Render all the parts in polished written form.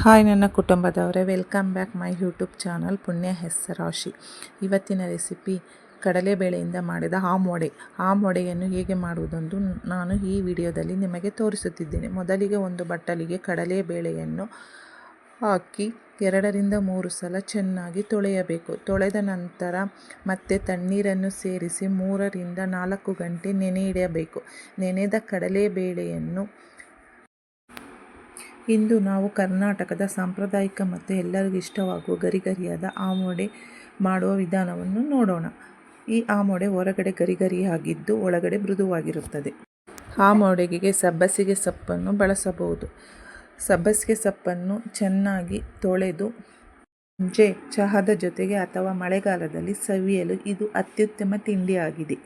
Hi ನನ್ನ ಕುಟುಂಬದವರೇ, welcome back my YouTube channel ಪುಣ್ಯ ಹೆಸರಾಶಿ. ಇವತ್ತಿನ ರೆಸಿಪಿ ಕಡಲೆಬೇಳೆಯಿಂದ ಮಾಡಿದ ಆಮೊಡೆಯನ್ನು ಹೇಗೆ ಮಾಡುವುದೆಂದು ನಾನು ಈ ವಿಡಿಯೋದಲ್ಲಿ ನಿಮಗೆ ತೋರಿಸುತ್ತಿದ್ದೇನೆ. ಮೊದಲಿಗೆ ಒಂದು ಬಟ್ಟಲಿಗೆ ಕಡಲೆಬೇಳೆಯನ್ನು ಹಾಕಿ 2-3 ಸಲ ಚೆನ್ನಾಗಿ ತೊಳೆಯಬೇಕು. ತೊಳೆದ ನಂತರ ಮತ್ತೆ ತಣ್ಣೀರನ್ನು ಸೇರಿಸಿ 3-4 ಗಂಟೆ ನೆನೆಯಿಡಬೇಕು. ನೆನೆದ ಕಡಲೆಬೇಳೆಯನ್ನು ಇಂದು ನಾವು ಕರ್ನಾಟಕದ ಸಾಂಪ್ರದಾಯಿಕ ಮತ್ತು ಎಲ್ಲರಿಗೂ ಇಷ್ಟವಾಗುವ ಗರಿಗರಿಯಾದ ಆಮೊಡೆ ಮಾಡುವ ವಿಧಾನವನ್ನು ನೋಡೋಣ. ಈ ಆಮೊಡೆ ಹೊರಗಡೆ ಗರಿಗರಿಯಾಗಿದ್ದು ಒಳಗಡೆ ಮೃದುವಾಗಿರುತ್ತದೆ. ಆಮೊಡೆಗೆ ಸಬ್ಬಸಿಗೆ ಸೊಪ್ಪನ್ನು ಬಳಸಬಹುದು. ಸಬ್ಬಸಿಗೆ ಸೊಪ್ಪನ್ನು ಚೆನ್ನಾಗಿ ತೊಳೆದು ಮುಂಚೆ ಚಹಾದ ಜೊತೆಗೆ ಅಥವಾ ಮಳೆಗಾಲದಲ್ಲಿ ಸವಿಯಲು ಇದು ಅತ್ಯುತ್ತಮ ತಿಂಡಿಯಾಗಿದೆ.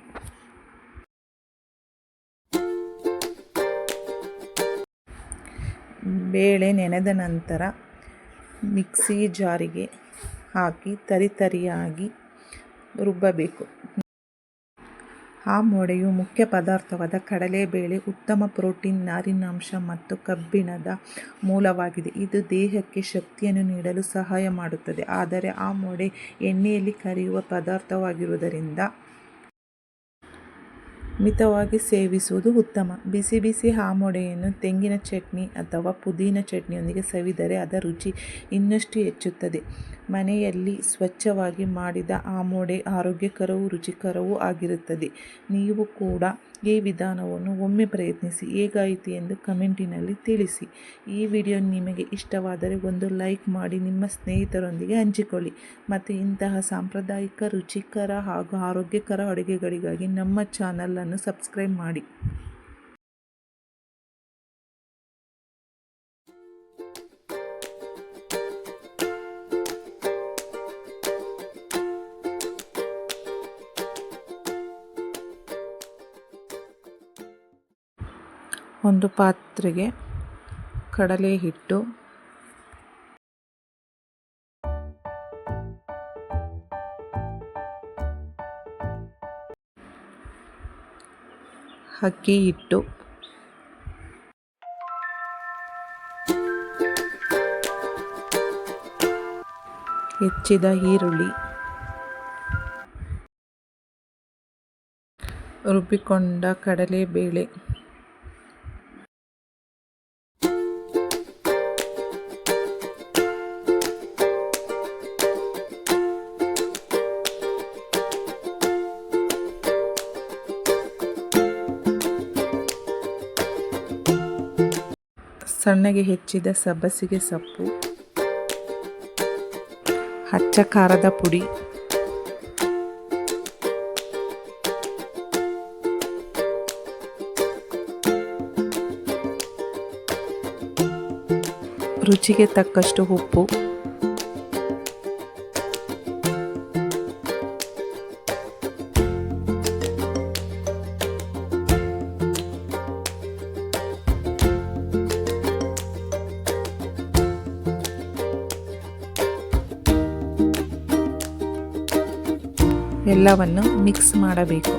ಬೇಳೆ ನೆನೆದ ನಂತರ ಮಿಕ್ಸಿ ಜಾರಿಗೆ ಹಾಕಿ ತರಿಯಾಗಿ ರುಬ್ಬಬೇಕು. ಆಮೊಡೆಯು ಮುಖ್ಯ ಪದಾರ್ಥವಾದ ಕಡಲೆಬೇಳೆ ಉತ್ತಮ ಪ್ರೋಟೀನ್, ನಾರಿನಾಂಶ ಮತ್ತು ಕಬ್ಬಿಣದ ಮೂಲವಾಗಿದೆ. ಇದು ದೇಹಕ್ಕೆ ಶಕ್ತಿಯನ್ನು ನೀಡಲು ಸಹಾಯ ಮಾಡುತ್ತದೆ. ಆದರೆ ಆಮೊಡೆ ಎಣ್ಣೆಯಲ್ಲಿ ಕರಿಯುವ ಪದಾರ್ಥವಾಗಿರುವುದರಿಂದ ಮಿತವಾಗಿ ಸೇವಿಸುವುದು ಉತ್ತಮ. ಬಿಸಿ ಬಿಸಿ ಆಮೊಡೆಯನ್ನು ತೆಂಗಿನ ಚಟ್ನಿ ಅಥವಾ ಪುದೀನ ಚಟ್ನಿಯೊಂದಿಗೆ ಸವಿದರೆ ಅದರ ರುಚಿ ಇನ್ನಷ್ಟು ಹೆಚ್ಚುತ್ತದೆ. ಮನೆಯಲ್ಲಿ ಸ್ವಚ್ಛವಾಗಿ ಮಾಡಿದ ಆಮೊಡೆ ಆರೋಗ್ಯಕರವೂ ರುಚಿಕರವೂ ಆಗಿರುತ್ತದೆ. ನೀವು ಕೂಡ ಈ ವಿಧಾನವನ್ನು ಒಮ್ಮೆ ಪ್ರಯತ್ನಿಸಿ. ಹೇಗಾಯಿತು ಎಂದು ಕಮೆಂಟಿನಲ್ಲಿ ತಿಳಿಸಿ. ಈ ವಿಡಿಯೋ ನಿಮಗೆ ಇಷ್ಟವಾದರೆ ಒಂದು ಲೈಕ್ ಮಾಡಿ ನಿಮ್ಮ ಸ್ನೇಹಿತರೊಂದಿಗೆ ಹಂಚಿಕೊಳ್ಳಿ. ಮತ್ತು ಇಂತಹ ಸಾಂಪ್ರದಾಯಿಕ, ರುಚಿಕರ ಹಾಗೂ ಆರೋಗ್ಯಕರ ಅಡುಗೆಗಳಿಗಾಗಿ ನಮ್ಮ ಚಾನಲನ್ನು ಸಬ್ಸ್ಕ್ರೈಬ್ ಮಾಡಿ. ಒಂದು ಪಾತ್ರೆಗೆ ಕಡಲೆ ಹಿಟ್ಟು, ಅಕ್ಕಿ ಹಿಟ್ಟು, ಹೆಚ್ಚಿದ ಈರುಳ್ಳಿ, ರುಬ್ಬಿಕೊಂಡ ಕಡಲೆಬೇಳೆ, ಸಣ್ಣಗೆ ಹೆಚ್ಚಿದ ಸಬ್ಬಸಿಗೆ ಸೊಪ್ಪು, ಅಚ್ಚ ಖಾರದ ಪುಡಿ, ರುಚಿಗೆ ತಕ್ಕಷ್ಟು ಉಪ್ಪು, ಎಲ್ಲವನ್ನು ಮಿಕ್ಸ್ ಮಾಡಬೇಕು.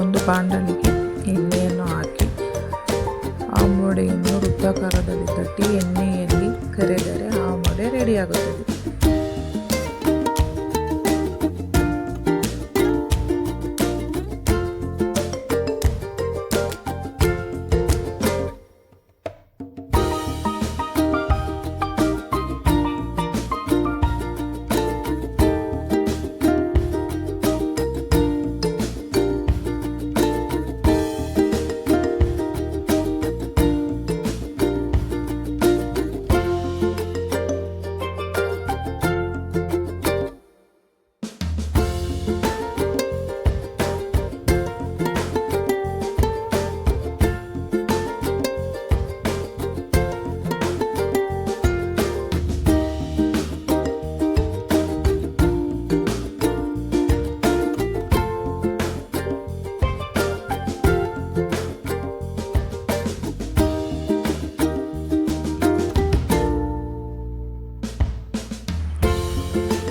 ಒಂದು ಬಾಣಲಿಗೆ ಎಣ್ಣೆಯನ್ನು ಹಾಕಿ ಆಮೊಡೆಯನ್ನು ವೃತ್ತಾಕಾರದಲ್ಲಿ ತಟ್ಟಿ ಎಣ್ಣೆಯಲ್ಲಿ ಕರೆದರೆ ಆಮೊಡೆ ರೆಡಿಯಾಗುತ್ತದೆ.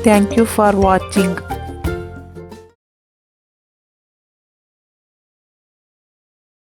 Thank you for watching.